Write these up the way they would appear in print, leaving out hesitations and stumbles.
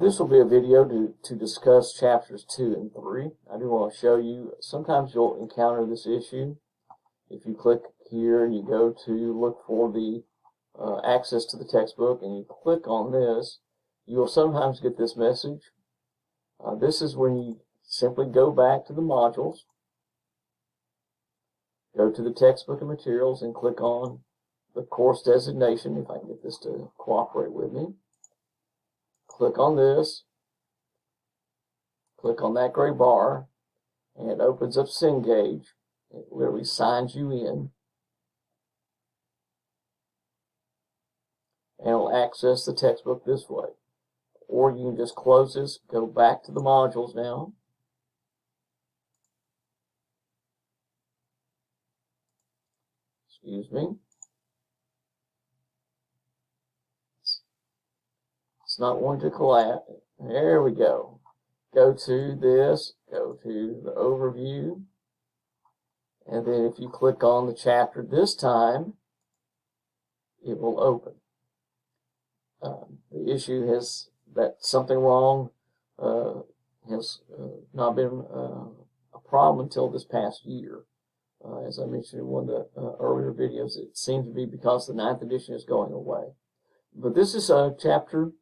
This will be a video to discuss chapters 2 and 3. I do want to show you, sometimes you'll encounter this issue. If you click here and you go to look for the access to the textbook and you click on this, you will sometimes get this message. This is when you simply go back to the modules, go to the textbook and materials and click on the course designation, if I can get this to cooperate with me. Click on this, click on that gray bar, and it opens up Cengage. It literally signs you in, and it'll access the textbook this way. Or you can just close this, go back to the modules now. Excuse me. It's not wanting to collapse. There we go. Go to this, go to the overview, and then if you click on the chapter this time, it will open. The issue has that something wrong has not been a problem until this past year. As I mentioned in one of the earlier videos, it seems to be because the 9th edition is going away. But this is chapter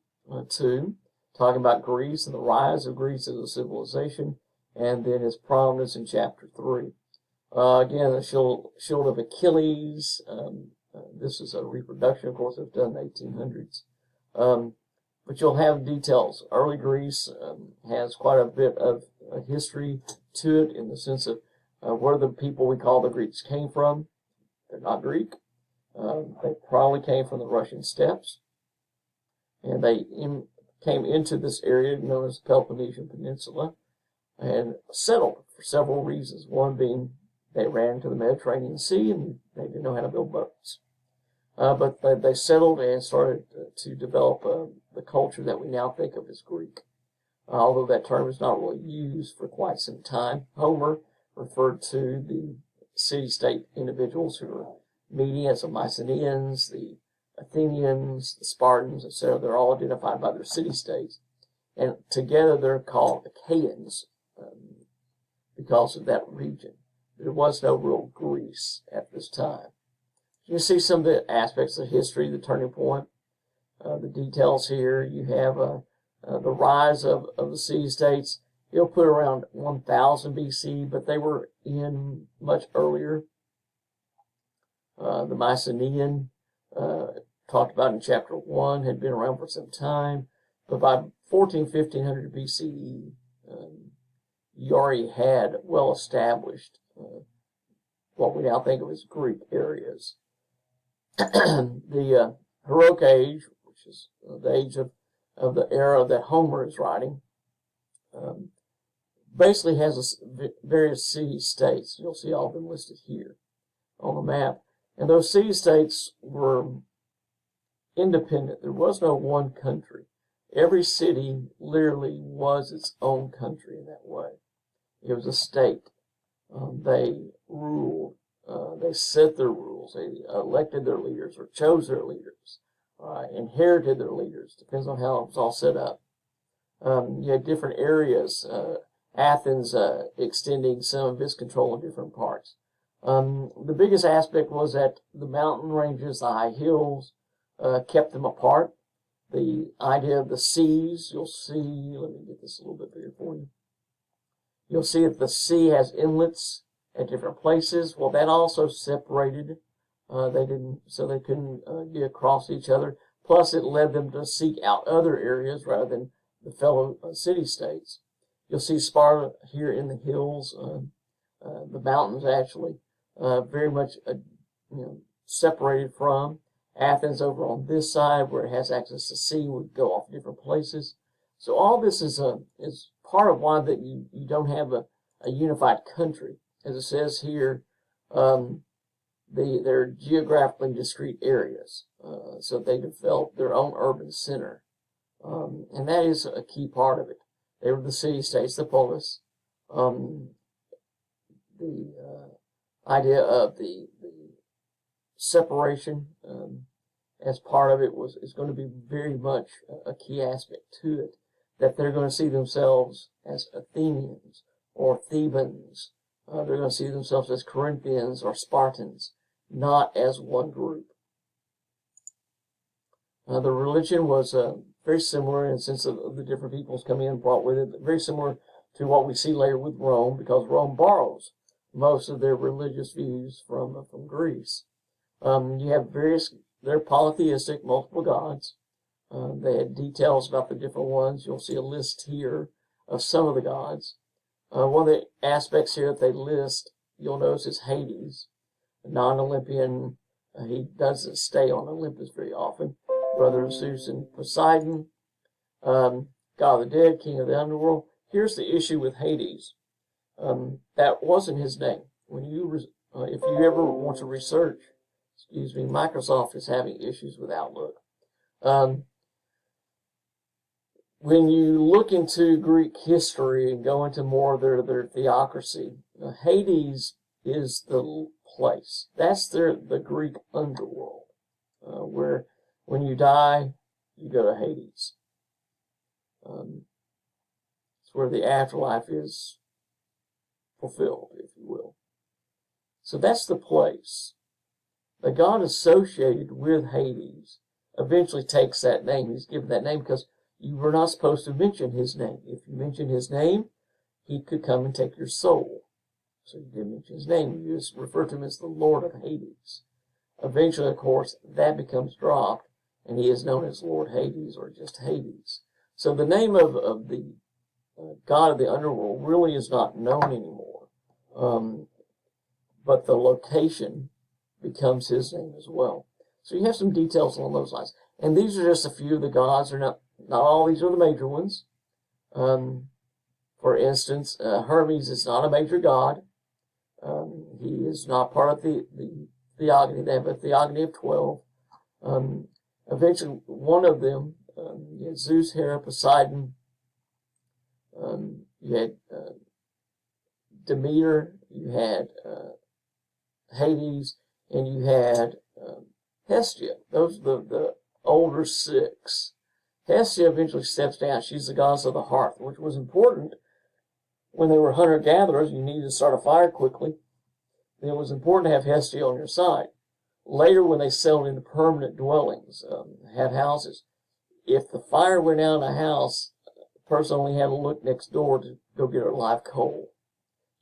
2, talking about Greece and the rise of Greece as a civilization, and then its prominence in chapter 3. Again, the Shield of Achilles. This is a reproduction, of course, it was done in the 1800s. But you'll have details. Early Greece has quite a bit of history to it in the sense of where the people we call the Greeks came from. They're not Greek. They probably came from the Russian steppes. And they came into this area known as the Peloponnesian Peninsula and settled for several reasons. One being they ran into the Mediterranean Sea and they didn't know how to build boats. But they settled and started to develop the culture that we now think of as Greek. Although that term is not really used for quite some time. Homer referred to the city-state individuals who were meeting as the Mycenaeans, the Athenians, the Spartans, etc. They're all identified by their city-states. And together they're called Achaeans because of that region. There was no real Greece at this time. You can see some of the aspects of history, the turning point, the details here. You have the rise of the city-states. You'll put around 1000 BC, but they were in much earlier. The Mycenaean, talked about in chapter 1, had been around for some time, but by 1500 BCE, you already had well-established what we now think of as Greek areas. The Heroic Age, which is the age of the era that Homer is writing, basically has various city-states. You'll see all of them listed here on the map. And those city-states were independent. There was no one country. Every city literally was its own country in that way. It was a state. They ruled. They set their rules. They elected their leaders or chose their leaders. Inherited their leaders. Depends on how it was all set up. You had different areas. Athens extending some of its control in different parts. The biggest aspect was that the mountain ranges, the high hills, kept them apart. The idea of the seas, you'll see, let me get this a little bit bigger for you. You'll see that the sea has inlets at different places. Well, that also separated. They couldn't get across each other. Plus, it led them to seek out other areas rather than the fellow city-states. You'll see Sparta here in the hills, the mountains actually, very much separated from. Athens over on this side where it has access to sea would go off different places. So all this is part of why that you don't have a unified country. As it says here, they're geographically discrete areas. So they developed their own urban center. And that is a key part of it. They were the city-states, the polis. The idea of the separation as part of it is going to be very much a key aspect to it. that they're going to see themselves as Athenians or Thebans. They're going to see themselves as Corinthians or Spartans, not as one group. The religion was very similar in the sense of the different peoples coming in and brought with it, very similar to what we see later with Rome, because Rome borrows most of their religious views from Greece. You have they're polytheistic, multiple gods. They had details about the different ones. You'll see a list here of some of the gods. One of the aspects here that they list, you'll notice, is Hades, a non-Olympian. He doesn't stay on Olympus very often. Brother of Zeus and Poseidon, God of the dead, king of the underworld. Here's the issue with Hades. That wasn't his name. When if you ever want to research, Microsoft is having issues with Outlook. When you look into Greek history and go into more of their theocracy, Hades is the place. That's the Greek underworld, where when you die, you go to Hades. It's where the afterlife is fulfilled, if you will. So that's the place. The god associated with Hades eventually takes that name. He's given that name because you were not supposed to mention his name. If you mention his name, he could come and take your soul. So you didn't mention his name. You just refer to him as the Lord of Hades. Eventually, of course, that becomes dropped, and he is known as Lord Hades or just Hades. So the name of the god of the underworld really is not known anymore. But the location becomes his name as well. So you have some details along those lines. And these are just a few of the gods. They're not all these are the major ones. For instance, Hermes is not a major god. He is not part of the theogony. They have a theogony of 12. Eventually, one of them, you had Zeus, Hera, Poseidon. You had Demeter. You had Hades, and you had Hestia. Those are the older 6. Hestia eventually steps down. She's the goddess of the hearth, which was important when they were hunter-gatherers. You needed to start a fire quickly. It was important to have Hestia on your side. Later, when they settled into permanent dwellings, had houses, if the fire went out in a house, the person only had to look next door to go get a live coal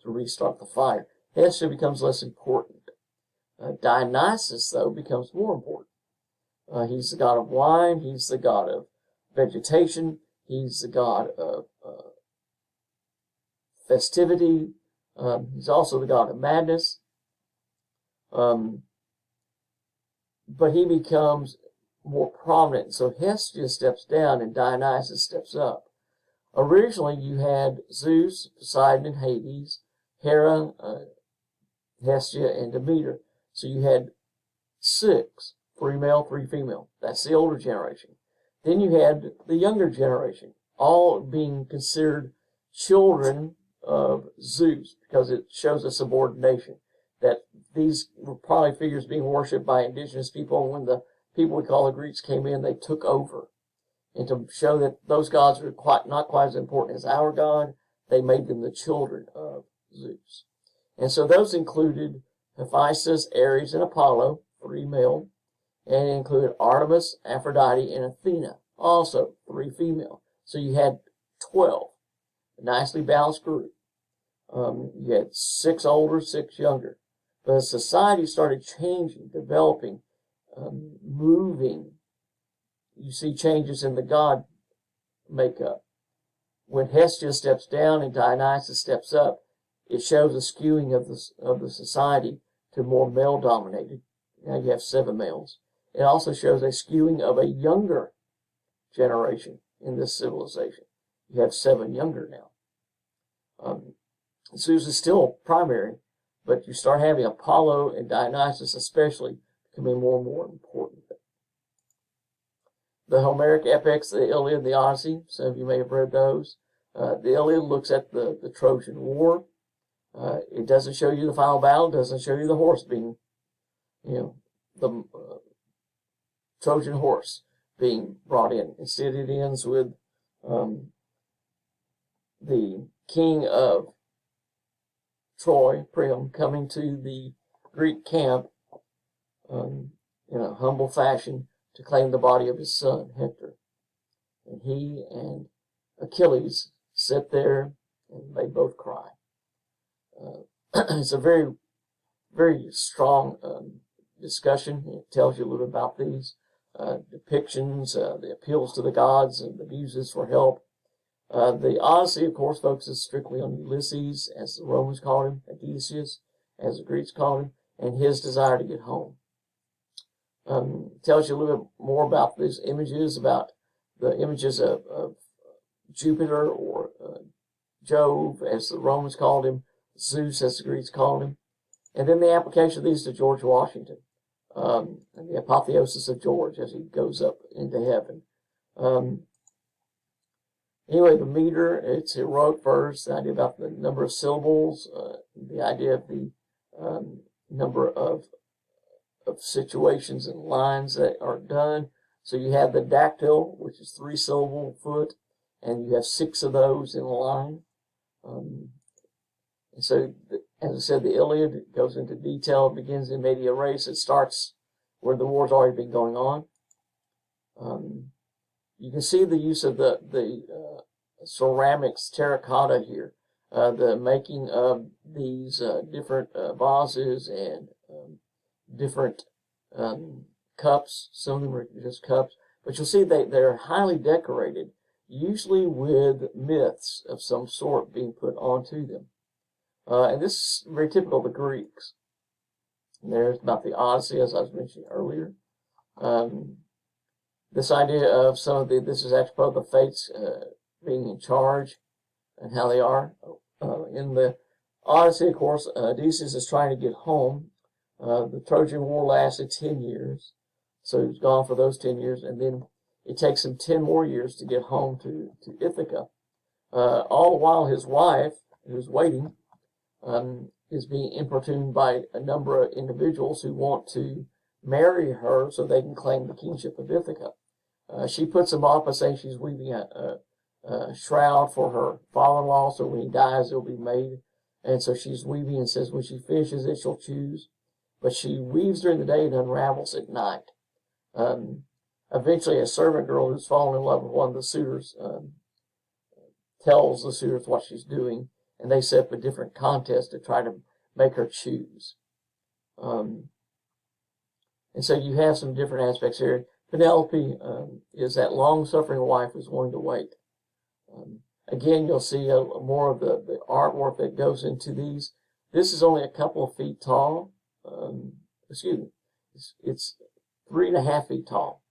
to restart the fire. Hestia becomes less important. Dionysus, though, becomes more important. He's the god of wine. He's the god of vegetation. He's the god of festivity. He's also the god of madness. But he becomes more prominent. So Hestia steps down and Dionysus steps up. Originally, you had Zeus, Poseidon, and Hades, Hera, Hestia, and Demeter. So you had 6, 3 male, 3 female. That's the older generation. Then you had the younger generation, all being considered children of Zeus, because it shows a subordination. That these were probably figures being worshipped by indigenous people, and when the people we call the Greeks came in, they took over. And to show that those gods are not quite as important as our God, they made them the children of Zeus. And so those included Hephaestus, Ares, and Apollo, 3 male, and included Artemis, Aphrodite, and Athena, also 3 female. So you had 12, a nicely balanced group. You had 6 older, 6 younger. But as society started changing, developing, moving, you see changes in the god makeup. When Hestia steps down and Dionysus steps up, it shows a skewing of the society to more male-dominated. Now you have 7 males. It also shows a skewing of a younger generation in this civilization. You have 7 younger now. Zeus is still primary, but you start having Apollo and Dionysus especially becoming more and more important. The Homeric epics, the Iliad and the Odyssey, some of you may have read those. The Iliad looks at the Trojan War. It doesn't show you the final battle, doesn't show you the horse being, the Trojan horse being brought in. Instead, it ends with the king of Troy, Priam, coming to the Greek camp in a humble fashion to claim the body of his son, Hector. And he and Achilles sit there and they both cry. It's a very, very strong discussion. It tells you a little about these depictions, the appeals to the gods and the muses for help. The Odyssey, of course, focuses strictly on Ulysses, as the Romans called him, Odysseus, as the Greeks called him, and his desire to get home. Tells you a little bit more about these images, about the images of Jupiter or Jove, as the Romans called him, Zeus, as the Greeks called him, and then the application of these to George Washington, and the apotheosis of George as he goes up into heaven. Anyway, the meter, it's heroic verse, the idea about the number of syllables, the idea of the number of situations and lines that are done. So you have the dactyl, which is 3-syllable foot, and you have 6 of those in a line. And so, as I said, the Iliad goes into detail. It begins in media res. It starts where the war's already been going on. You can see the use of the ceramics, terracotta here, the making of these different vases and different cups. Some of them are just cups, but you'll see they're highly decorated, usually with myths of some sort being put onto them. And this is very typical of the Greeks. And there's about the Odyssey, as I was mentioning earlier. This idea of some of this is actually part of the Fates being in charge and how they are. In the Odyssey, of course, Odysseus is trying to get home. The Trojan War lasted 10 years, so he was gone for those 10 years, and then it takes him 10 more years to get home to Ithaca. All the while, his wife, who's waiting, is being importuned by a number of individuals who want to marry her so they can claim the kingship of Ithaca. She puts him off by saying she's weaving a shroud for her father-in-law, so when he dies, it'll be made. And so she's weaving and says when she finishes it, she'll choose. But she weaves during the day and unravels at night. Eventually, a servant girl who's fallen in love with one of the suitors tells the suitors what she's doing, and they set up a different contest to try to make her choose. And so you have some different aspects here. Penelope is that long-suffering wife who's willing to wait. Again, you'll see more of the artwork that goes into these. This is only a couple of feet tall. Excuse me. It's 3.5 feet tall.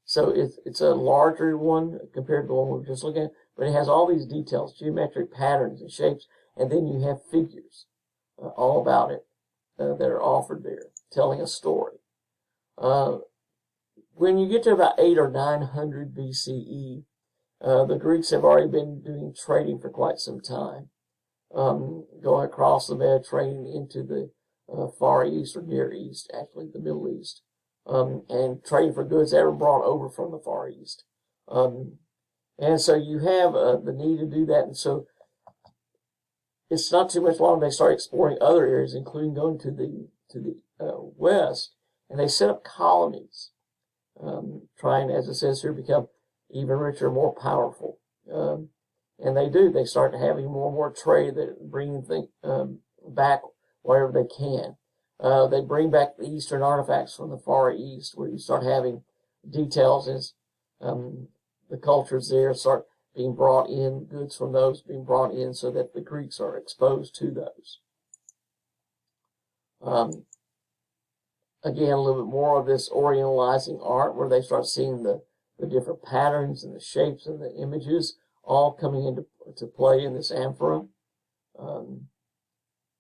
So it's a larger one compared to the one we were just looking at, but it has all these details, geometric patterns and shapes, and then you have figures all about it that are offered there, telling a story. When you get to about 800 or 900 BCE, the Greeks have already been doing trading for quite some time, going across the Mediterranean into the Far East or Near East, actually the Middle East, and trading for goods that were brought over from the Far East. And so you have the need to do that, and so it's not too much longer they start exploring other areas, including going to the west, and they set up colonies, trying, as it says here, become even richer, more powerful. And they do. They start having more and more trade. They're bringing things back wherever they can. They bring back the Eastern artifacts from the Far East, where you start having details as the cultures there start being brought in, goods from those being brought in, so that the Greeks are exposed to those. Again, a little bit more of this orientalizing art, where they start seeing the different patterns and the shapes and the images all coming into play in this amphora,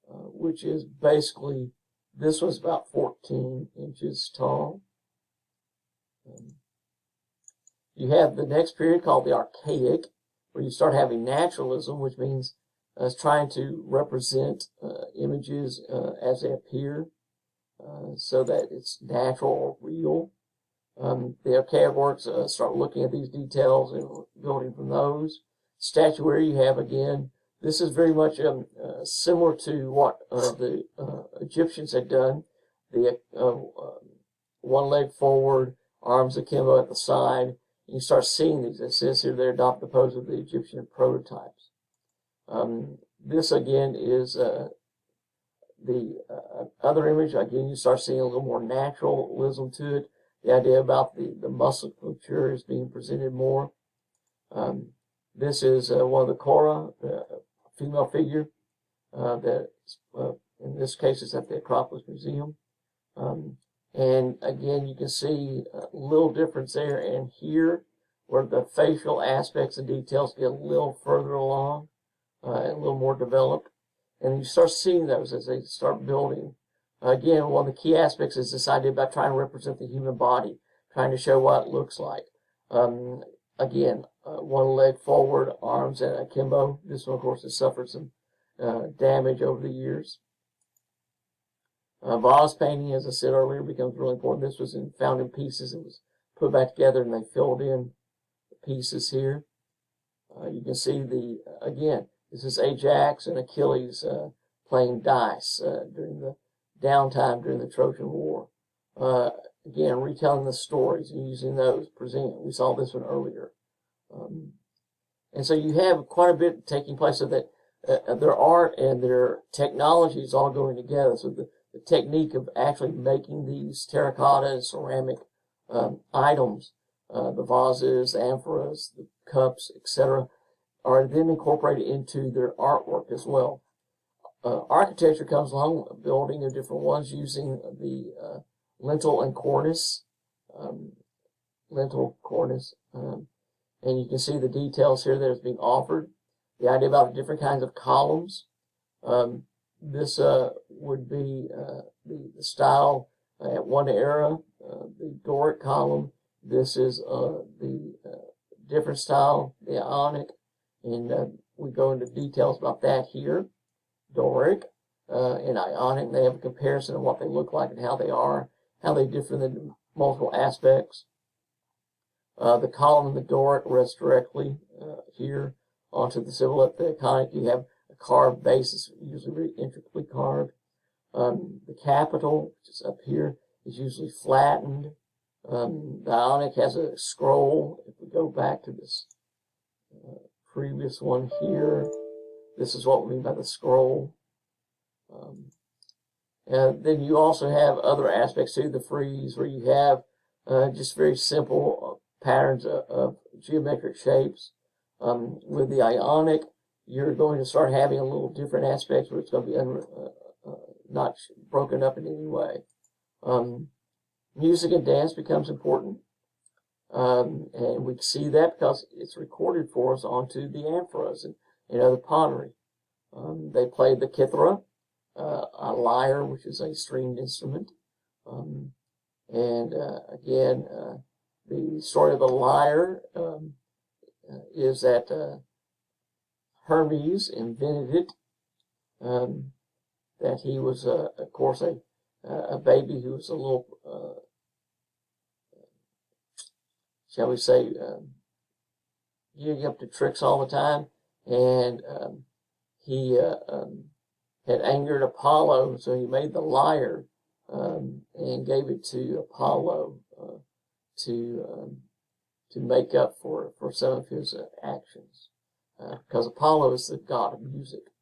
which is basically, this was about 14 inches tall. You have the next period called the Archaic, where you start having naturalism, which means trying to represent images as they appear, so that it's natural or real. The archaic works start looking at these details and building from those. statuary you have, again, this is very much similar to what the Egyptians had done. The one leg forward, arms akimbo at the side. And you start seeing these. It says here they adopt the pose of the Egyptian prototypes. This again is the other image. Again, you start seeing a little more naturalism to it. The idea about the musculature is being presented more. This is one of the Kora, the female figure, that in this case is at the Acropolis Museum. And again, you can see a little difference there and here, where the facial aspects and details get a little further along, and a little more developed. And you start seeing those as they start building. Again, one of the key aspects is this idea about trying to represent the human body, trying to show what it looks like. Again, one leg forward, arms at akimbo. This one, of course, has suffered some damage over the years. Vase painting, as I said earlier, becomes really important. This was found in pieces. It was put back together and they filled in the pieces here. You can see again, this is Ajax and Achilles playing dice during the downtime during the Trojan War. Again, retelling the stories and using those to present. We saw this one earlier. And so you have quite a bit taking place, so that their art and their technology is all going together. So the technique of actually making these terracotta and ceramic items, the vases, the amphoras, the cups, etc., are then incorporated into their artwork as well. Architecture comes along, building of different ones using the lintel and cornice, and you can see the details here that is being offered. The idea about the different kinds of columns. This would be the style at one era, the Doric column. This is the different style, the Ionic, and we go into details about that here. Doric and Ionic, they have a comparison of what they look like and how they are, how they differ in the multiple aspects. The column in the Doric rests directly here onto the symbol. At the Ionic, you have a carved base, it's usually very intricately carved. The capital, which is up here, is usually flattened. The Ionic has a scroll. If we go back to this previous one here, this is what we mean by the scroll. And then you also have other aspects to the frieze, where you have just very simple patterns of geometric shapes. With the Ionic, you're going to start having a little different aspects where it's going to be not broken up in any way. Music and dance becomes important. And we see that because it's recorded for us onto the amphoras and other pottery. They played the kithara, a lyre, which is a stringed instrument. Again, the story of the lyre is that Hermes invented it. That he was, of course, a baby who was a little, shall we say, getting up to tricks all the time, and he had angered Apollo, so he made the lyre and gave it to Apollo to make up for some of his actions, because Apollo is the god of music,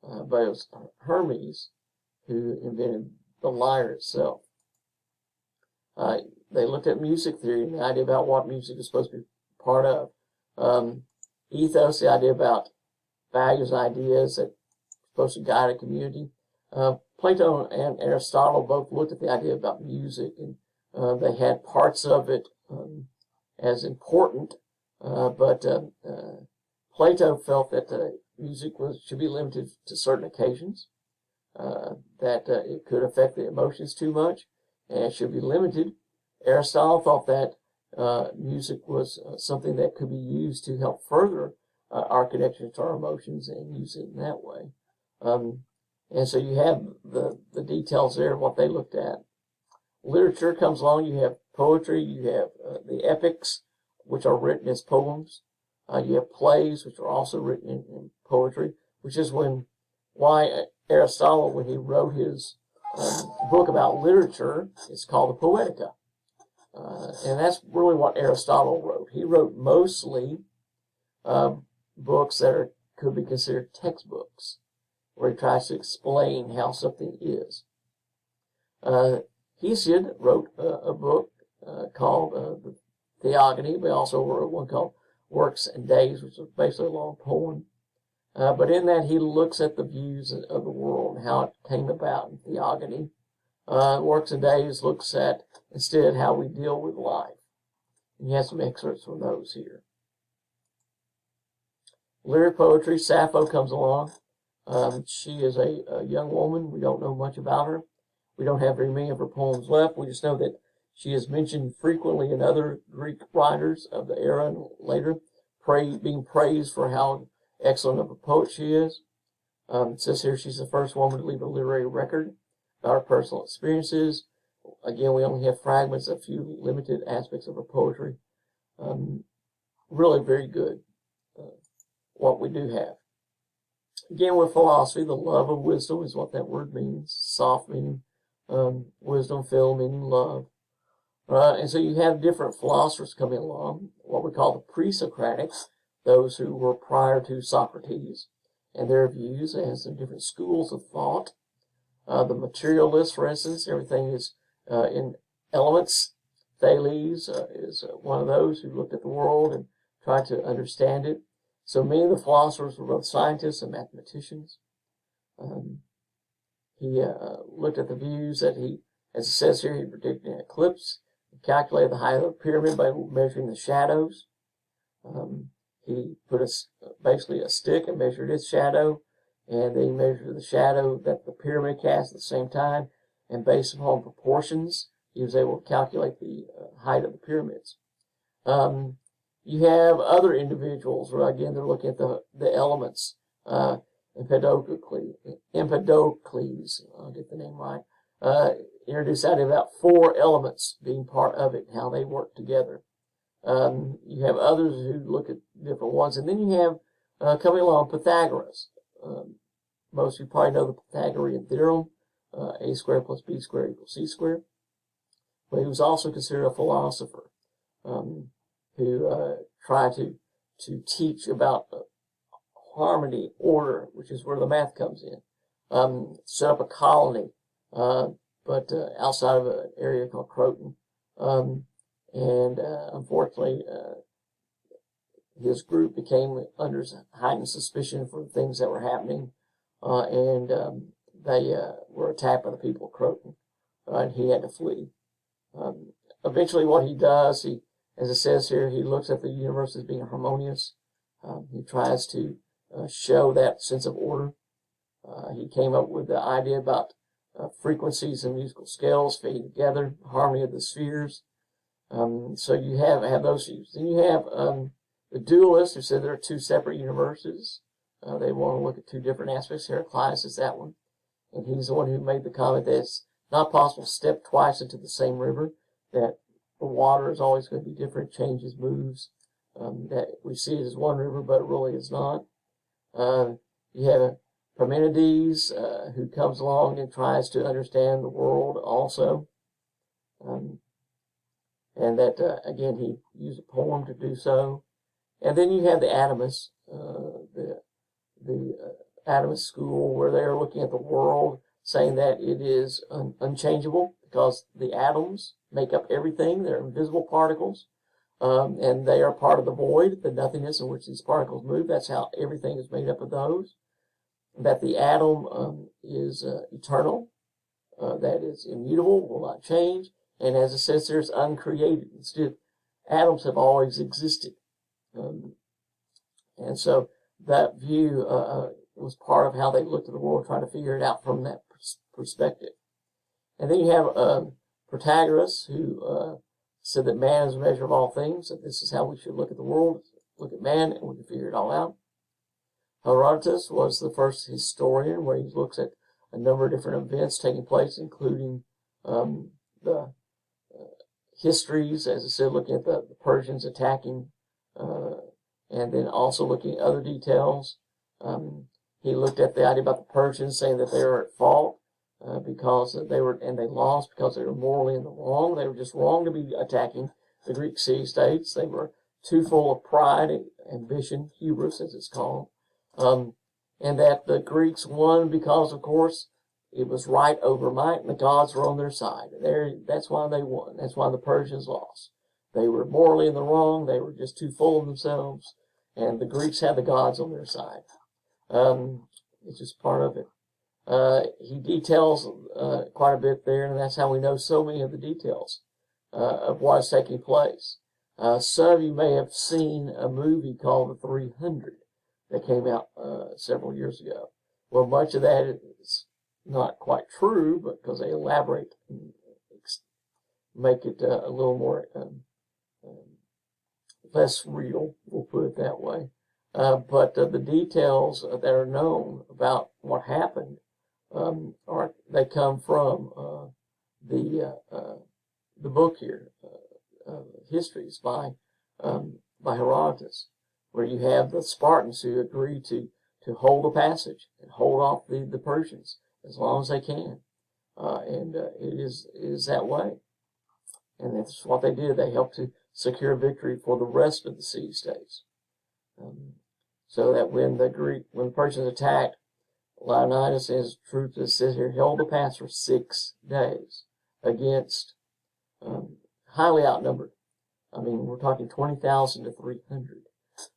but it was Hermes who invented the lyre itself. They looked at music theory and the idea about what music is supposed to be part of. Ethos, the idea about values and ideas that are supposed to guide a community. Plato and Aristotle both looked at the idea about music, and they had parts of it as important, but Plato felt that music should be limited to certain occasions, that it could affect the emotions too much, and it should be limited. Aristotle thought that music was something that could be used to help further our connection to our emotions and use it in that way. And so you have the details there of what they looked at. Literature comes along. You have poetry. You have the epics, which are written as poems. You have plays, which are also written in poetry, which is why Aristotle, when he wrote his book about literature, it's called the Poetica. And that's really what Aristotle wrote. He wrote mostly books that could be considered textbooks, where he tries to explain how something is. Hesiod wrote a book called the Theogony, but also wrote one called Works and Days, which is basically a long poem. But in that, he looks at the views of the world and how it came about in Theogony. Works and Days looks at, instead, how we deal with life. And he has some excerpts from those here. Lyric poetry, Sappho comes along. She is a young woman. We don't know much about her. We don't have very many of her poems left. We just know that she is mentioned frequently in other Greek writers of the era and later, being praised for how excellent of a poet she is. It says here she's the first woman to leave a literary record about her personal experiences. Again, we only have fragments, a few limited aspects of her poetry. Really very good, what we do have. Again, with philosophy, the love of wisdom is what that word means. Soft meaning wisdom, phil meaning love. And so you have different philosophers coming along, what we call the pre-Socratics, those who were prior to Socrates, and their views as the different schools of thought. The materialists, for instance, everything is in elements. Thales is one of those who looked at the world and tried to understand it. So many of the philosophers were both scientists and mathematicians. He looked at the views that as it says here, he predicted an eclipse. He calculated the height of the pyramid by measuring the shadows. He put basically a stick and measured its shadow, and then he measured the shadow that the pyramid cast at the same time, and based upon proportions, he was able to calculate the height of the pyramids. You have other individuals where, again, they're looking at the elements. Empedocles, I'll get the name right, introduced the idea about 4 elements being part of it, how they work together. You have others who look at different ones, and then you have coming along Pythagoras. Most of you probably know the Pythagorean theorem, a squared plus b squared equals c squared. But he was also considered a philosopher who tried to teach about harmony, order, which is where the math comes in. Set up a colony, but outside of an area called Croton. Unfortunately, his group became under heightened suspicion for things that were happening, and they were attacked by the people of Croton, and he had to flee. Eventually, what he does, as it says here, he looks at the universe as being harmonious. He tries to show that sense of order. He came up with the idea about frequencies and musical scales fitting together, harmony of the spheres. So you have those views. Then you have the dualists who said there are 2 separate universes. They want to look at 2 different aspects. Heraclitus is that one. And he's the one who made the comment that it's not possible to step twice into the same river, that the water is always going to be different, changes, moves, that we see it as one river, but it really is not. You have Parmenides, who comes along and tries to understand the world also. And that, again, he used a poem to do so. And then you have the atomists, the atomist school, where they're looking at the world, saying that it is unchangeable because the atoms make up everything. They're invisible particles, and they are part of the void, the nothingness in which these particles move. That's how everything is made up of those. That the atom is eternal, that is immutable, will not change, and as it says there, it's uncreated. Instead, atoms have always existed. And so that view was part of how they looked at the world, trying to figure it out from that perspective. And then you have Protagoras, who said that man is a measure of all things, that this is how we should look at the world, look at man, and we can figure it all out. Herodotus was the first historian, where he looks at a number of different events taking place, including the histories, as I said, looking at the Persians attacking and and then also looking at other details. He looked at the idea about the Persians saying that they were at fault because they lost because they were morally in the wrong. They were just wrong to be attacking the Greek city-states. They were too full of pride, ambition, hubris, as it's called, and that the Greeks won because, of course, it was right over might, and the gods were on their side. That's why they won. That's why the Persians lost. They were morally in the wrong. They were just too full of themselves, and the Greeks had the gods on their side. It's just part of it. He details quite a bit there, and that's how we know so many of the details of what is taking place. Some of you may have seen a movie called The 300 that came out several years ago. Well, much of that is not quite true, but because they elaborate and make it a little more less real, we'll put it that way. But the details that are known about what happened they come from the book here, Histories by Herodotus, where you have the Spartans who agree to hold the passage and hold off the Persians as long as they can, and it is that way, and that's what they did. They helped to secure victory for the rest of the city-states, so that when the Persians attacked, Leonidas, as troops, it says here, held the pass for 6 days against highly outnumbered. I mean, we're talking 20,000 to 300.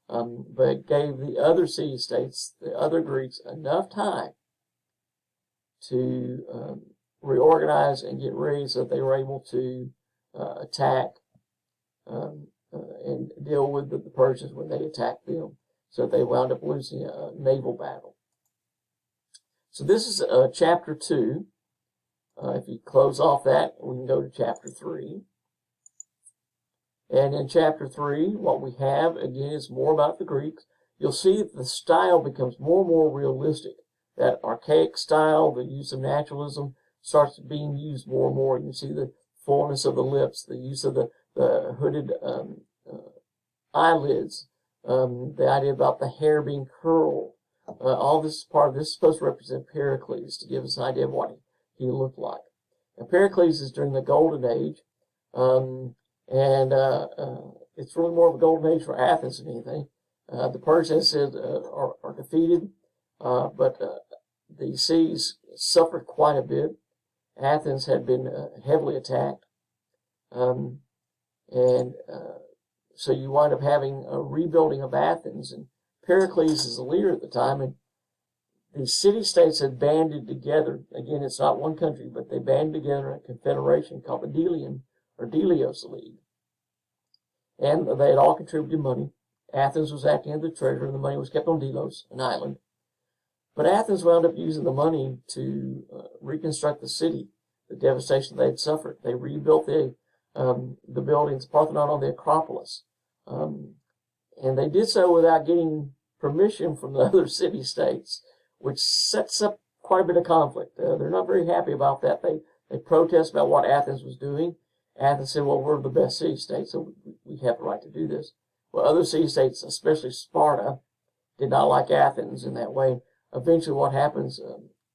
But it gave the other city-states, the other Greeks, enough time to reorganize and get ready so that they were able to attack and deal with the Persians when they attacked them. So they wound up losing a naval battle. So this is chapter 2. If you close off that, we can go to chapter 3. And in chapter 3, what we have, again, is more about the Greeks. You'll see that the style becomes more and more realistic. That archaic style, the use of naturalism, starts being used more and more. You see the fullness of the lips, the use of the hooded eyelids, the idea about the hair being curled. All this is part of this is supposed to represent Pericles, to give us an idea of what he looked like. Now, Pericles is during the Golden Age, and it's really more of a golden age for Athens than anything. The Persians are defeated, but the cities suffered quite a bit. Athens had been heavily attacked, so you wind up having a rebuilding of Athens, and Pericles is the leader at the time, and the city-states had banded together. Again, it's not one country, but they banded together in a confederation called the Delian or Delios League. And they had all contributed money. Athens was acting as the treasurer, and the money was kept on Delos, an island. But Athens wound up using the money to reconstruct the city, the devastation they had suffered. They rebuilt the buildings, Parthenon on the Acropolis. And they did so without getting permission from the other city-states, which sets up quite a bit of conflict. They're not very happy about that. They protest about what Athens was doing. Athens said, well, we're the best city-state, so we have the right to do this. Well, other city-states, especially Sparta, did not like Athens in that way. Eventually what happens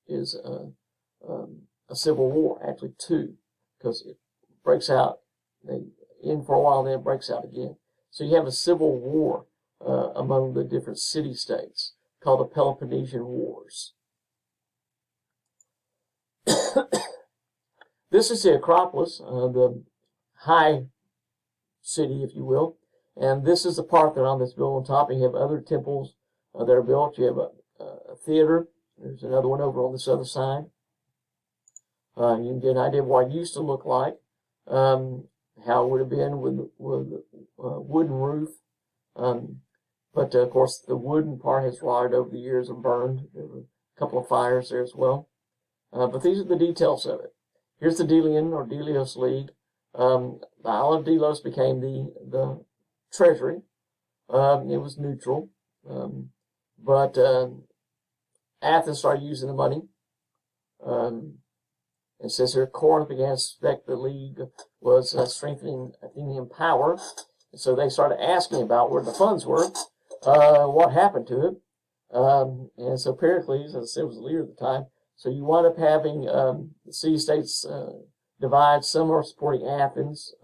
is a civil war, actually 2, because it breaks out. They end for a while, then it breaks out again. So you have a civil war among the different city-states called the Peloponnesian Wars. This is the Acropolis, the high city, if you will. And this is the Parthenon that's built on top. And you have other temples that are built. You have a theater. There's another one over on this other side. You can get an idea of what it used to look like, how it would have been with a wooden roof. But, of course, the wooden part has rotted over the years and burned. There were a couple of fires there as well. But these are the details of it. Here's the Delian or Delios League. The Isle of Delos became the treasury. It was neutral. But Athens started using the money. It says here, Corinth began to suspect the league was strengthening Athenian power. And so they started asking about where the funds were. what happened to it. And so Pericles, as I said, was the leader at the time. So you wind up having the city-states divide. Some are supporting Athens,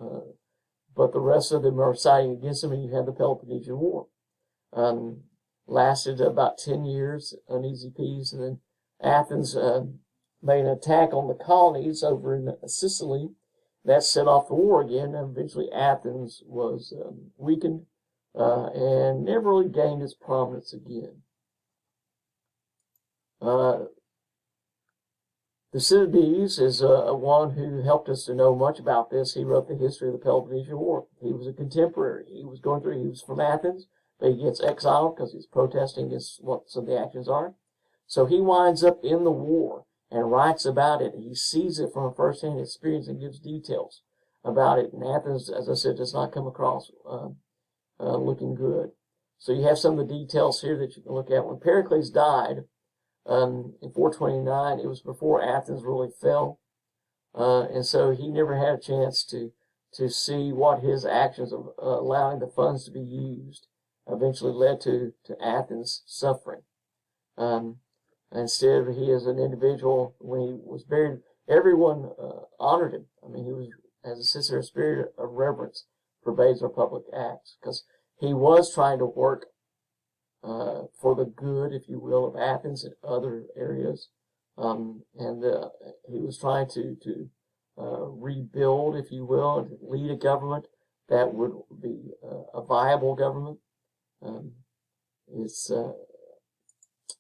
but the rest of them are siding against them, and you have the Peloponnesian War. Lasted about 10 years, uneasy peace, and then Athens made an attack on the colonies over in Sicily. That set off the war again, and eventually Athens was weakened and never really gained its prominence again. Thucydides is one who helped us to know much about this. He wrote the history of the Peloponnesian War. He was a contemporary. He was from Athens, but he gets exiled because he's protesting against what some of the actions are. So he winds up in the war and writes about it. He sees it from a first-hand experience and gives details about it. And Athens, as I said, does not come across looking good. So you have some of the details here that you can look at. When Pericles died in 429, it was before Athens really fell. And so he never had a chance to see what his actions of allowing the funds to be used eventually led to Athens suffering. Instead, he as an individual, when he was buried, everyone honored him. I mean, he was, as a sincere spirit of reverence pervades our public acts, because he was trying to work for the good, if you will, of Athens and other areas. And he was trying to rebuild, if you will, and lead a government that would be a viable government. It's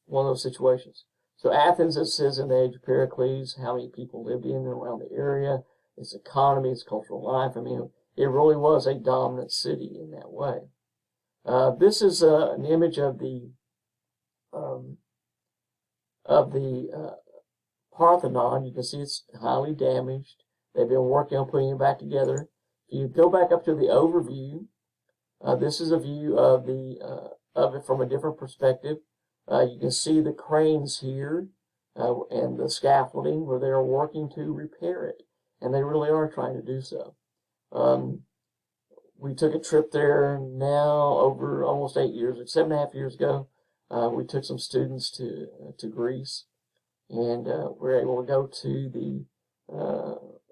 one of those situations. So Athens, it says in the age of Pericles, how many people lived in and around the area, its economy, its cultural life. I mean, it really was a dominant city in that way. This is an image of the Parthenon. You can see it's highly damaged. They've been working on putting it back together. If you go back up to the overview, this is a view of it from a different perspective. You can see the cranes here and the scaffolding where they're working to repair it, and they really are trying to do so. We took a trip there now over almost 8 years, 7.5 years ago. We took some students to Greece, and we were able to go to the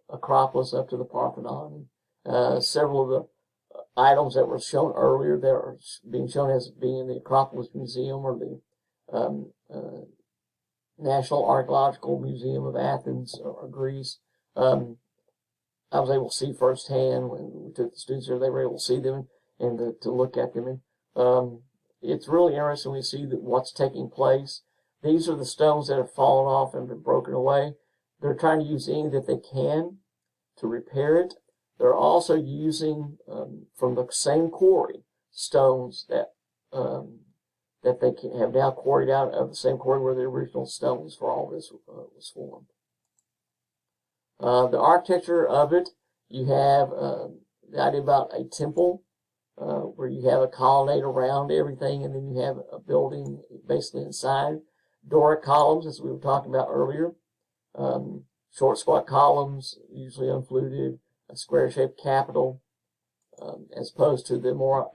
Acropolis up to the Parthenon. Several of the items that were shown earlier that are being shown as being in the Acropolis Museum or the National Archaeological Museum of Athens or Greece. I was able to see firsthand when we took the students there. They were able to see them and to look at them. And it's really interesting when you see what's taking place. These are the stones that have fallen off and been broken away. They're trying to use any that they can to repair it. They're also using from the same quarry stones that they have now quarried out of the same quarry where the original stones for all this was formed. The architecture of it, you have the idea about a temple where you have a colonnade around everything, and then you have a building basically inside. Doric columns, as we were talking about earlier. Short, squat columns, usually unfluted, a square-shaped capital, as opposed to the more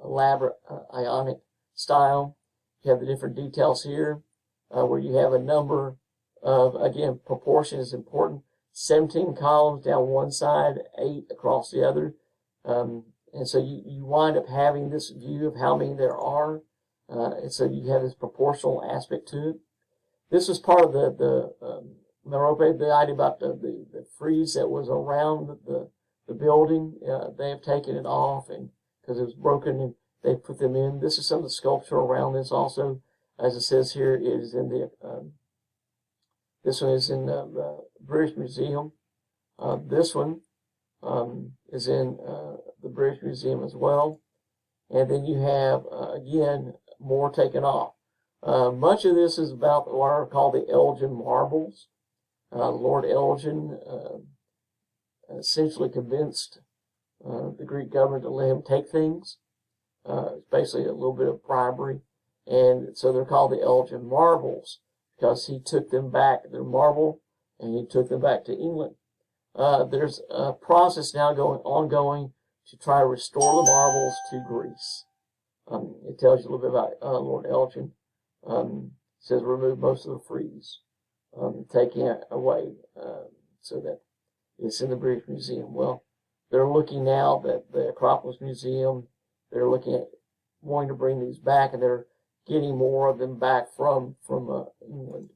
elaborate Ionic style. You have the different details here, where you have a number of, again, proportion is important. 17 columns down one side, 8 across the other. And so you wind up having this view of how many there are. And so you have this proportional aspect to it. This was part of the Merope, the idea about the frieze that was around the building. They have taken it off, and because it was broken, and they put them in. This is some of the sculpture around this also. As it says here, it is in the this one is in the British Museum. This one is in the British Museum as well. And then you have, again, more taken off. Much of this is about what are called the Elgin marbles. Lord Elgin essentially convinced the Greek government to let him take things. It's basically a little bit of bribery. And so they're called the Elgin marbles because he took them back, they're marble, and he took them back to England. There's a process now ongoing to try to restore the marbles to Greece. It tells you a little bit about Lord Elgin. Says remove most of the frieze, taking it away so that it's in the British Museum. Well, they're looking now that the Acropolis Museum, they're looking at wanting to bring these back, and they're getting more of them back from England.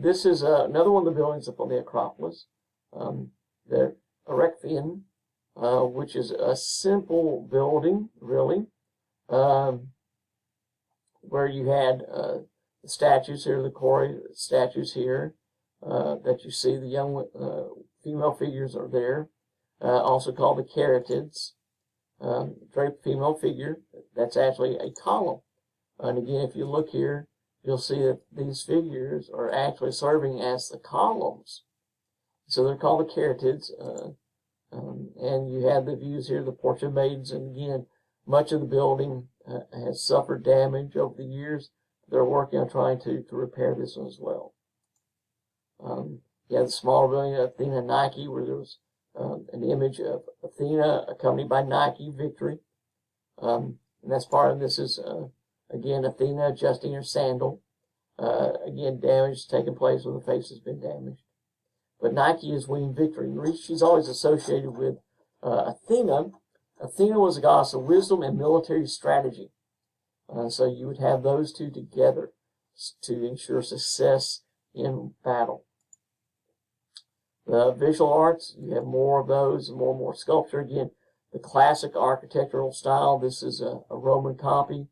This is another one of the buildings up on the Acropolis, the Erechtheion, which is a simple building, really, where you had the statues here, the Cory statues here, that you see. The young female figures are there, also called the Caryatids. Draped female figure, that's actually a column. And again, if you look here, you'll see that these figures are actually serving as the columns. So they're called the Caryatids. And you have the views here, the Porch of Maidens. And again, much of the building has suffered damage over the years. They're working on trying to repair this one as well. You have the smaller building, Athena Nike, where there was an image of Athena accompanied by Nike victory. And that's part of this is, again, Athena adjusting her sandal. Again, damage taking place where the face has been damaged. But Nike is winning victory. She's always associated with Athena. Athena was a goddess of wisdom and military strategy. So you would have those two together to ensure success in battle. The visual arts, you have more of those and more sculpture. Again, the classic architectural style. This is a Roman copy.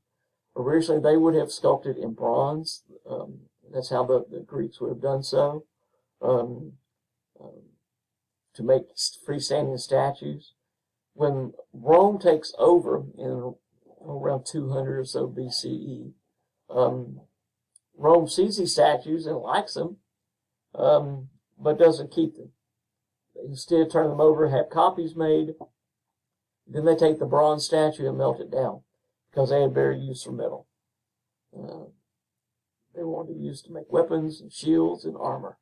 Originally, they would have sculpted in bronze. That's how the Greeks would have done so, to make freestanding statues. When Rome takes over in around 200 or so BCE, Rome sees these statues and likes them, but doesn't keep them. They instead turn them over, have copies made. Then they take the bronze statue and melt it down because they had better use for metal. They wanted to use to make weapons and shields and armor.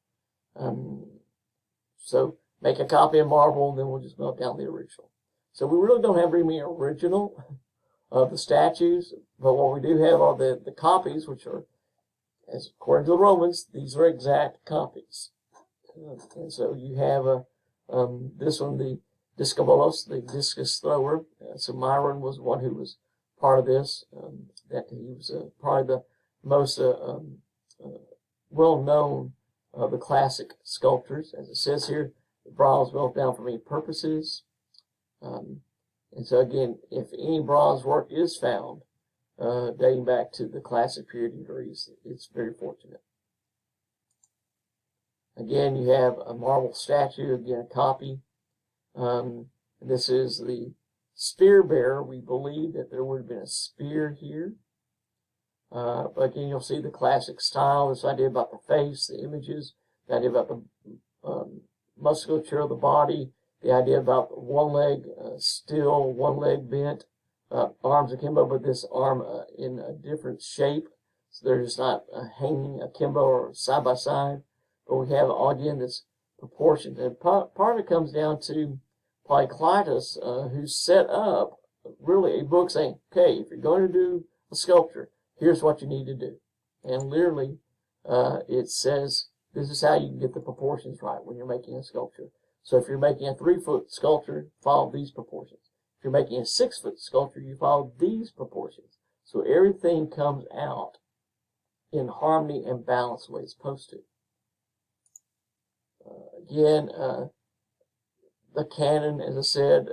So make a copy of marble, and then we'll just melt down the original. So we really don't have very many original of the statues, but what we do have are the copies, which are, as according to the Romans, these are exact copies. And so you have this one, the Discobolos, the discus thrower. So Myron was one who was part of this. That he was probably the most well-known of the classic sculptors. As it says here, the bronze melted down for many purposes. And so again, if any bronze work is found dating back to the classic period in Greece, it's very fortunate. Again, you have a marble statue, again a copy. This is the spear bearer. We believe that there would have been a spear here. But again, you'll see the classic style, this idea about the face, the images, the idea about the musculature of the body, the idea about one leg still, one leg bent, arms akimbo, but this arm in a different shape. So they're just not hanging akimbo or side by side. But we have, again, this proportion. And part of it comes down to Polyclitus, who set up really a book saying, okay, if you're going to do a sculpture, here's what you need to do. And literally, it says, this is how you can get the proportions right when you're making a sculpture. So if you're making a 3-foot sculpture, follow these proportions. If you're making a 6-foot sculpture, you follow these proportions. So everything comes out in harmony and balance the way it's supposed to. Again, the canon, as I said,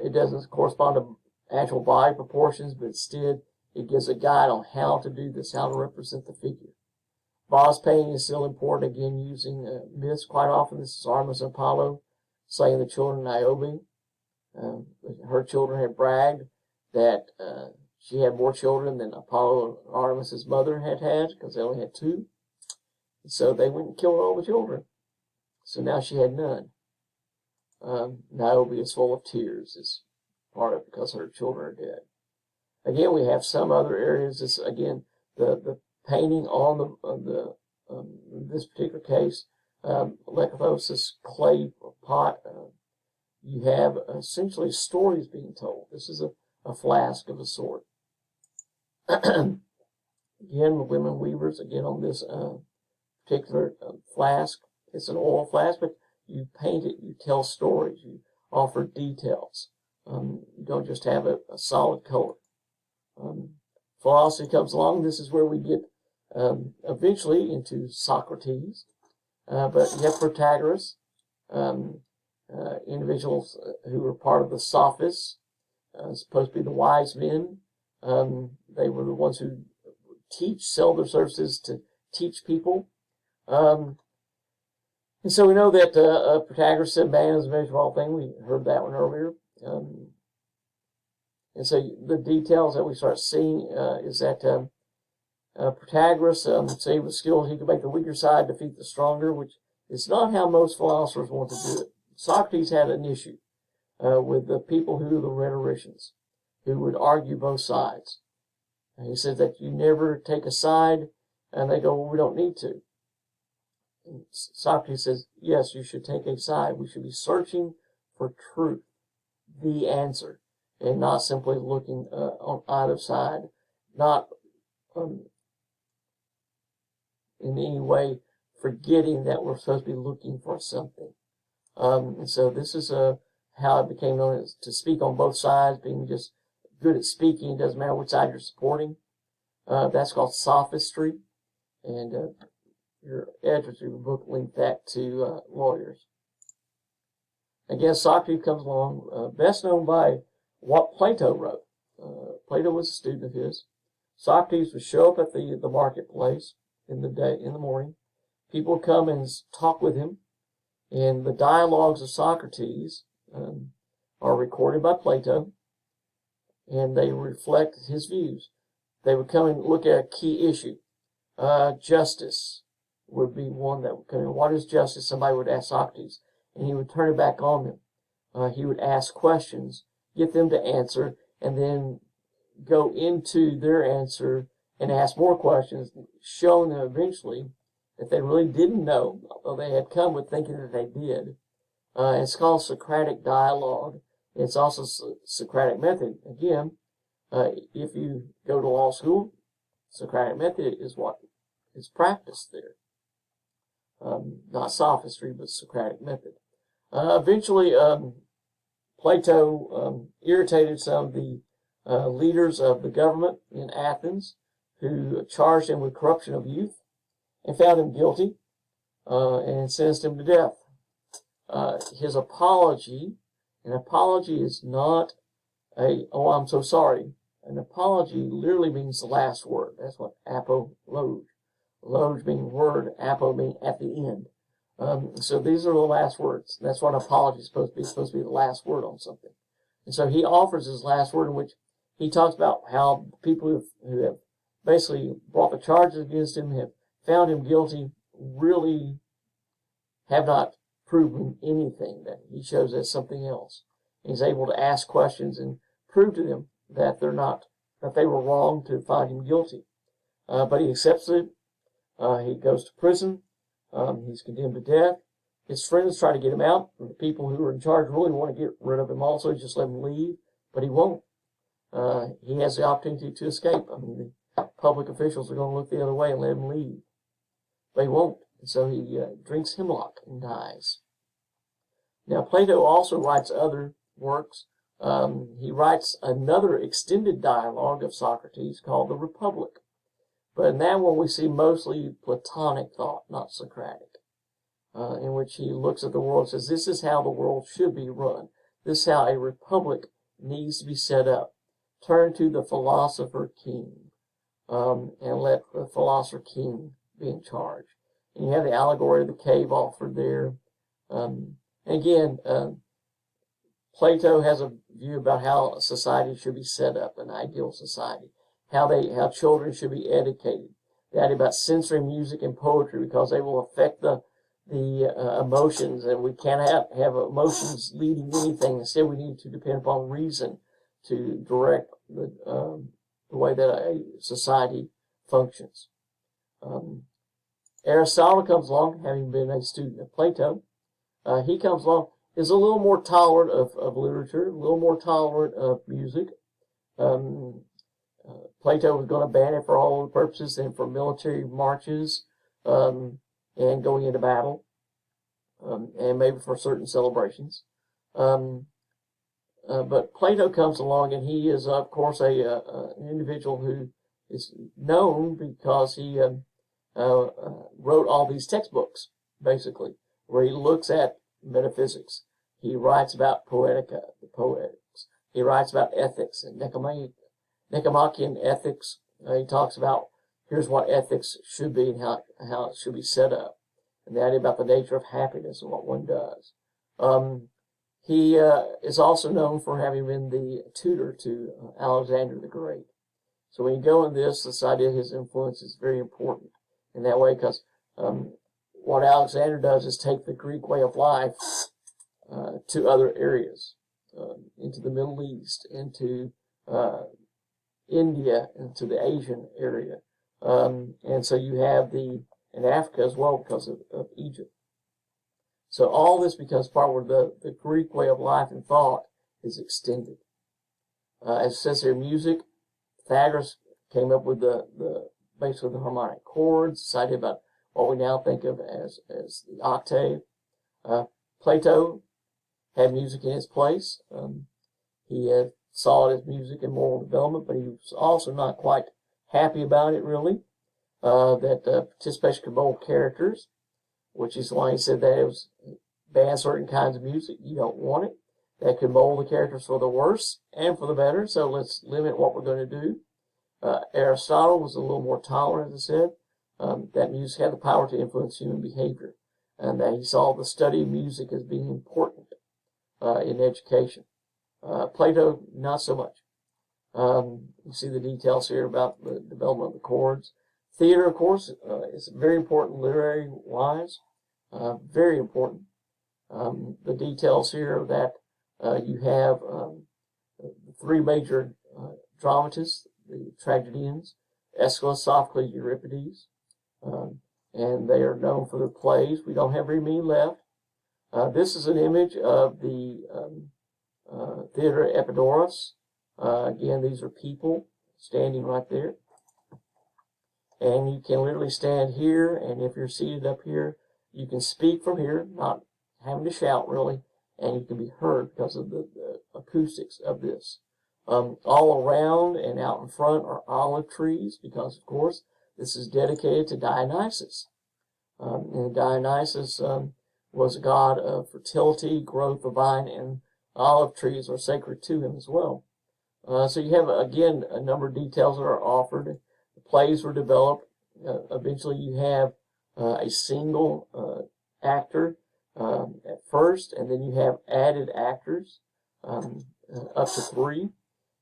it doesn't correspond to actual body proportions, but instead it gives a guide on how to do this, how to represent the figure. Vase painting is still important, again, using myths quite often. This is Artemis and Apollo slaying the children of Niobe. Her children had bragged that she had more children than Apollo and Artemis' mother had because they only had 2. So they went and killed all the children. So now she had none. Niobe is full of tears. It's part of it because her children are dead. Again, we have some other areas. This again, the painting on in this particular case, Lekythos clay pot. You have essentially stories being told. This is a flask of a sort. Again, the women weavers, again on this particular flask, it's an oil flask, but you paint it, you tell stories, you offer details. You don't just have a solid color. Philosophy comes along. This is where we get eventually into Socrates. But you have Protagoras, individuals who were part of the Sophists, supposed to be the wise men. They were the ones who sell their services to teach people. And so we know that Protagoras said man is a measure of all things. We heard that one earlier. And so the details that we start seeing is that Protagoras said he was skilled, he could make the weaker side defeat the stronger, which is not how most philosophers want to do it. Socrates had an issue with the people who were the rhetoricians, who would argue both sides. And he said that you never take a side, and they go, well, we don't need to. And Socrates says, yes, you should take a side. We should be searching for truth, the answer, and not simply looking on either side, not in any way forgetting that we're supposed to be looking for something. And so this is how it became known as to speak on both sides, being just good at speaking. It doesn't matter which side you're supporting. That's called sophistry. And your editors of your book link that to lawyers. Again, Socrates comes along, best known by what Plato wrote. Plato was a student of his. Socrates would show up at the marketplace in the morning. People would come and talk with him. And the dialogues of Socrates are recorded by Plato, and they reflect his views. They would come and look at a key issue. Justice would be one that would come in. What is justice? Somebody would ask Socrates, and he would turn it back on them. He would ask questions, get them to answer, and then go into their answer and ask more questions, showing them eventually that they really didn't know, although they had come with thinking that they did. It's called Socratic dialogue. It's also Socratic method. Again, if you go to law school, Socratic method is what is practiced there. Not sophistry, but Socratic method. Eventually, Plato irritated some of the leaders of the government in Athens, who charged him with corruption of youth and found him guilty and sentenced him to death. His apology, an apology is not oh, I'm so sorry. An apology literally means the last word. That's what apologe. Loge being word, apo being at the end. So these are the last words. That's what an apology is supposed to be. It's supposed to be the last word on something. And so he offers his last word, in which he talks about how people who have basically brought the charges against him, have found him guilty, really have not proven anything, that he shows as something else. He's able to ask questions and prove to them that that they were wrong to find him guilty. But he accepts it. He goes to prison. He's condemned to death. His friends try to get him out. The people who are in charge really want to get rid of him also, just let him leave, but he won't. He has the opportunity to escape. I mean, the public officials are going to look the other way and let him leave. But he won't. And so he drinks hemlock and dies. Now, Plato also writes other works. He writes another extended dialogue of Socrates called the Republic. But in that one, we see mostly Platonic thought, not Socratic, in which he looks at the world and says, this is how the world should be run. This is how a republic needs to be set up. Turn to the philosopher king, and let the philosopher king be in charge. And you have the allegory of the cave offered there. And again, Plato has a view about how a society should be set up, an ideal society, how children should be educated. The idea about censoring music and poetry because they will affect the emotions, and we can't have emotions leading anything. Instead, we need to depend upon reason to direct the way that a society functions. Aristotle comes along, having been a student of Plato. He comes along, is a little more tolerant of literature, a little more tolerant of music, Plato was going to ban it for all the purposes and for military marches and going into battle, and maybe for certain celebrations. But Plato comes along, and he is, of course, an individual who is known because he wrote all these textbooks, basically, where he looks at metaphysics. He writes about Poetica, the poetics. He writes about ethics and Nicomachean ethics. He talks about here's what ethics should be and how it should be set up, and the idea about the nature of happiness and what one does. He is also known for having been the tutor to Alexander the Great. So when you go in this idea of his influence is very important in that way, because what Alexander does is take the Greek way of life to other areas, into the Middle East, into India, into the Asian area. And so you have in Africa as well because of Egypt. So all this becomes part where the Greek way of life and thought is extended. As it says here, music, Pythagoras came up with basically the harmonic chords, this idea about what we now think of as the octave. Plato had music in its place. He saw it as music and moral development, but he was also not quite happy about it, really. That participation could mold characters, which is why he said that it was ban certain kinds of music. You don't want it. That could mold the characters for the worse and for the better, so let's limit what we're going to do. Aristotle was a little more tolerant, as I said, that music had the power to influence human behavior, and that he saw the study of music as being important in education. Plato, not so much. You see the details here about the development of the chords. Theater, of course, is very important literary-wise, very important. The details here that you have the three major dramatists, the tragedians, Aeschylus, Sophocles, Euripides, and they are known for their plays. We don't have very many left. This is an image of the Theater Epidaurus. Again, these are people standing right there. And you can literally stand here, and if you're seated up here, you can speak from here, not having to shout really, and you can be heard because of the acoustics of this. All around and out in front are olive trees because, of course, this is dedicated to Dionysus. And Dionysus was a god of fertility, growth of vine, and olive trees are sacred to him as well. So you have, again, a number of details that are offered. The plays were developed. Eventually you have a single actor at first, and then you have added actors up to 3.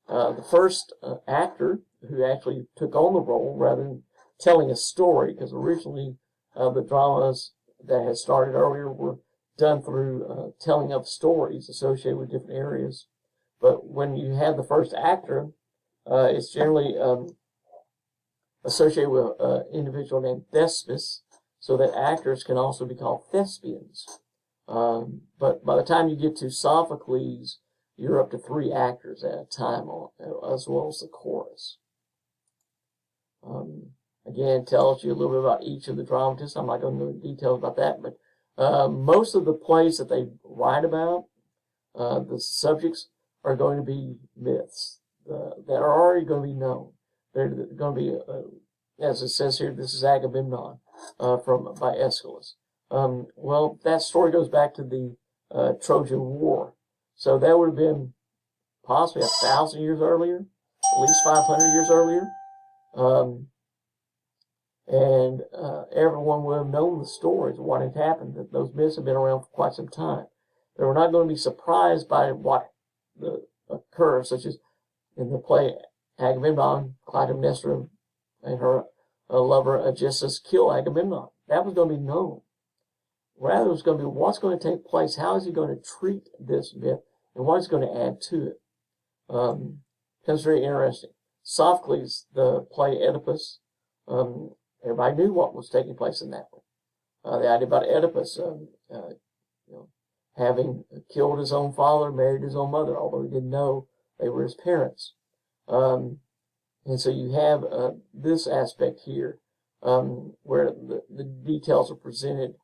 The first actor who actually took on the role rather than telling a story, because originally the dramas that had started earlier were done through telling of stories associated with different areas. But when you have the first actor, it's generally associated with an individual named Thespis, so that actors can also be called thespians. But by the time you get to Sophocles, you're up to 3 actors at a time, as well as the chorus. Again, tells you a little bit about each of the dramatists. I'm not going to go into details about that, but most of the plays that they write about, the subjects are going to be myths that are already going to be known. They're going to be, as it says here, this is Agamemnon by Aeschylus. Well, that story goes back to the Trojan War. So that would have been possibly 1,000 years earlier, at least 500 years earlier. And everyone would have known the stories of what had happened, that those myths have been around for quite some time. They were not going to be surprised by what occurs, such as in the play Agamemnon, Clytemnestra and her lover Aegisthus kill Agamemnon. That was going to be known. Rather, it was going to be what's going to take place, how is he going to treat this myth, and what is going to add to it. That's very interesting. Sophocles, the play Oedipus, everybody knew what was taking place in that one. The idea about Oedipus, having killed his own father, married his own mother, although he didn't know they were his parents. And so you have this aspect here where the details are presented.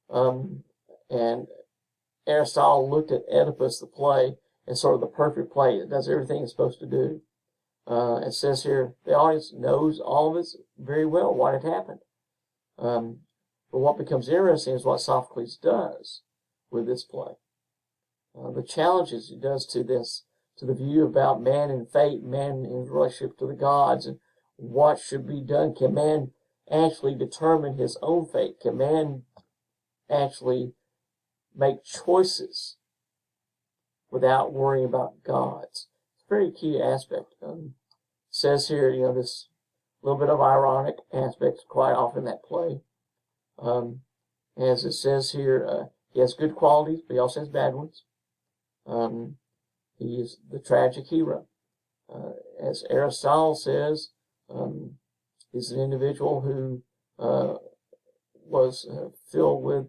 And Aristotle looked at Oedipus, the play, as sort of the perfect play. It does everything it's supposed to do. It says here, the audience knows all of it very well, what had happened. But what becomes interesting is what Sophocles does with this play. The challenges he does to this, to the view about man and fate, man in his relationship to the gods, and what should be done. Can man actually determine his own fate? Can man actually make choices without worrying about gods? It's a very key aspect. It says here, this little bit of ironic aspects quite often in that play. As it says here, he has good qualities, but he also has bad ones. He is the tragic hero. As Aristotle says, he's an individual who was filled with,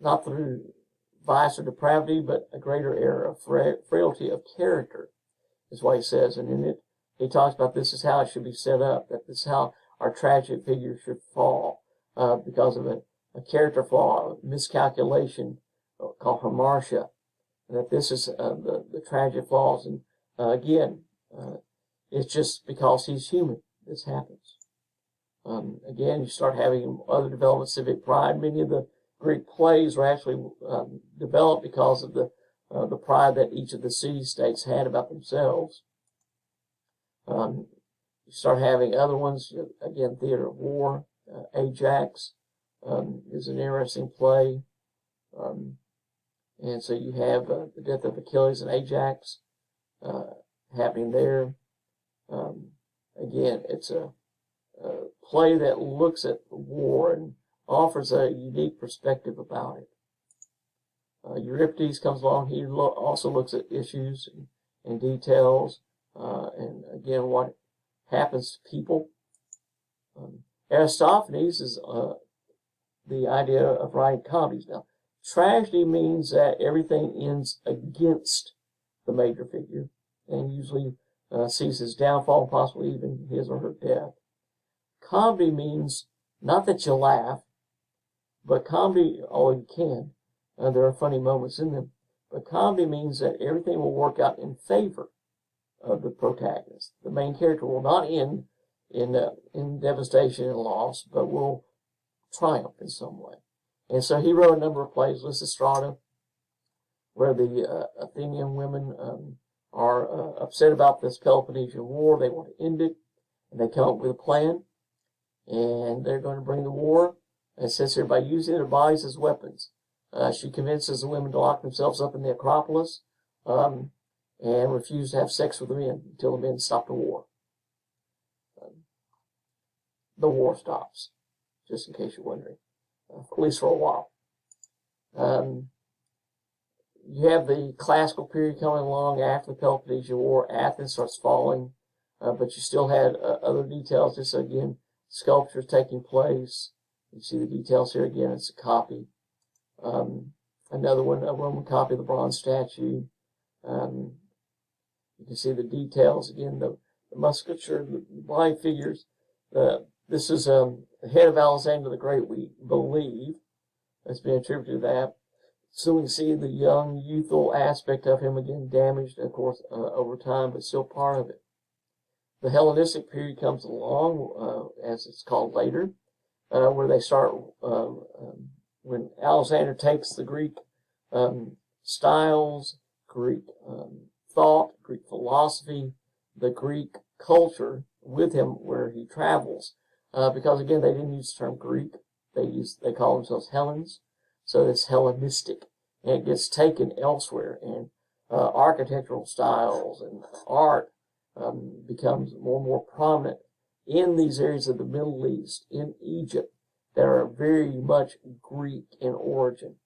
not through vice or depravity, but a greater error of frailty of character, is what he says. And in it, he talks about this is how it should be set up, that this is how our tragic figure should fall, because of a character flaw, a miscalculation called hamartia, and that this is the tragic flaws. And again, it's just because he's human, this happens. Again, you start having other development, civic pride. Many of the Greek plays were actually developed because of the pride that each of the city-states had about themselves. You start having other ones, again, Theater of War, Ajax is an interesting play. And so you have the death of Achilles and Ajax happening there. Again, it's a play that looks at the war and offers a unique perspective about it. Euripides comes along. He also looks at issues and details, and again, what happens to people. Aristophanes is the idea of writing comedies. Now, tragedy means that everything ends against the major figure, and usually sees his downfall, possibly even his or her death. Comedy means not that you laugh, but comedy, although you can, there are funny moments in them, but comedy means that everything will work out in favor of the protagonist. The main character will not end in devastation and loss, but will triumph in some way. And so he wrote a number of plays, Lysistrata, where the Athenian women are upset about this Peloponnesian War. They want to end it, and they come up with a plan, and they're going to bring the war. And it says here, by using their bodies as weapons. She convinces the women to lock themselves up in the Acropolis and refuse to have sex with the men until the men stop the war. The war stops, just in case you're wondering, at least for a while. You have the classical period coming along after the Peloponnesian War. Athens starts falling, but you still had other details. Just again, sculptures taking place. You see the details here again. It's a copy. Another one, a Roman copy of the bronze statue. You can see the details again, the musculature, the body figures. This is the head of Alexander the Great, we believe. It's been attributed to that. So we can see the young, youthful aspect of him, again, damaged, of course, over time, but still part of it. The Hellenistic period comes along, as it's called later, where they start, when Alexander takes the Greek styles, Greek thought, Greek philosophy, the Greek culture with him where he travels. Because, again, they didn't use the term Greek. They call themselves Hellenes. So it's Hellenistic, and it gets taken elsewhere, and architectural styles and art becomes more and more prominent in these areas of the Middle East, in Egypt, that are very much Greek in origin.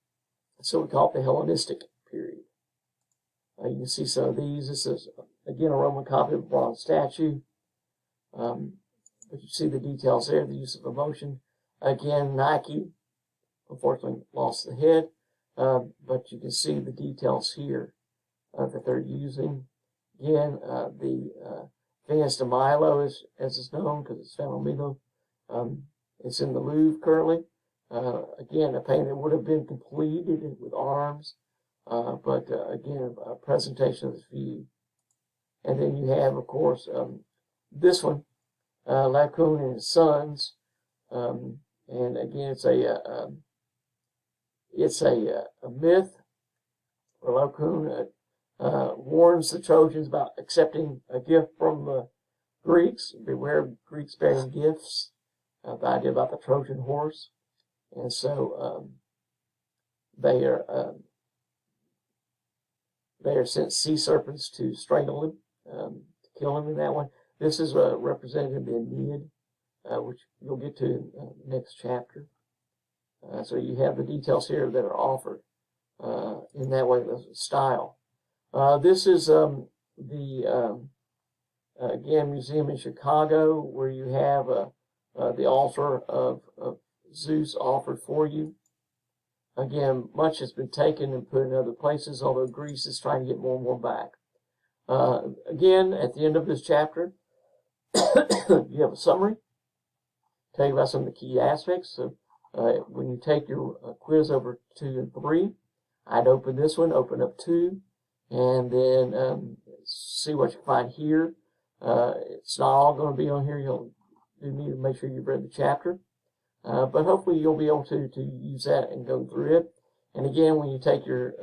So we call it the Hellenistic period. You can see some of these. This is, again, a Roman copy of a bronze statue. But you see the details there, the use of emotion. Again, Nike, unfortunately, lost the head, but you can see the details here that they're using. Again, the Venus de Milo, as it's known, because it's found on Milo. It's in the Louvre currently. Again, a painting that would have been completed with arms, but again, a presentation of this view. And then you have, of course, this one, Laocoon and his sons. And again, it's a myth where Laocoon warns the Trojans about accepting a gift from the Greeks. Beware of Greeks bearing gifts. The idea about the Trojan horse. And so they are sent sea serpents to strangle him, to kill him in that one. This is represented in the Aeneid, which you'll get to in the next chapter. So you have the details here that are offered in that way, the style. This is again, museum in Chicago, where you have the altar of Zeus offered for you. Again, much has been taken and put in other places, although Greece is trying to get more and more back. Again, at the end of this chapter, you have a summary, tell you about some of the key aspects. So when you take your quiz over 2 and 3, I'd open this one, open up 2, and then see what you find here. It's not all going to be on here. You'll need to make sure you've read the chapter. But hopefully you'll be able to use that and go through it. And again, when you take your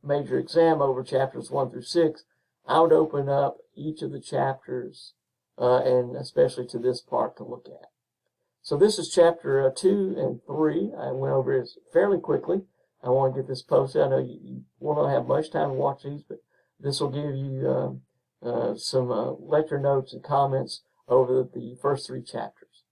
major exam over chapters 1 through 6, I would open up each of the chapters, and especially to this part to look at. So this is chapter 2 and 3. I went over it fairly quickly. I want to get this posted. I know you won't have much time to watch these, but this will give you some lecture notes and comments over the first 3 chapters.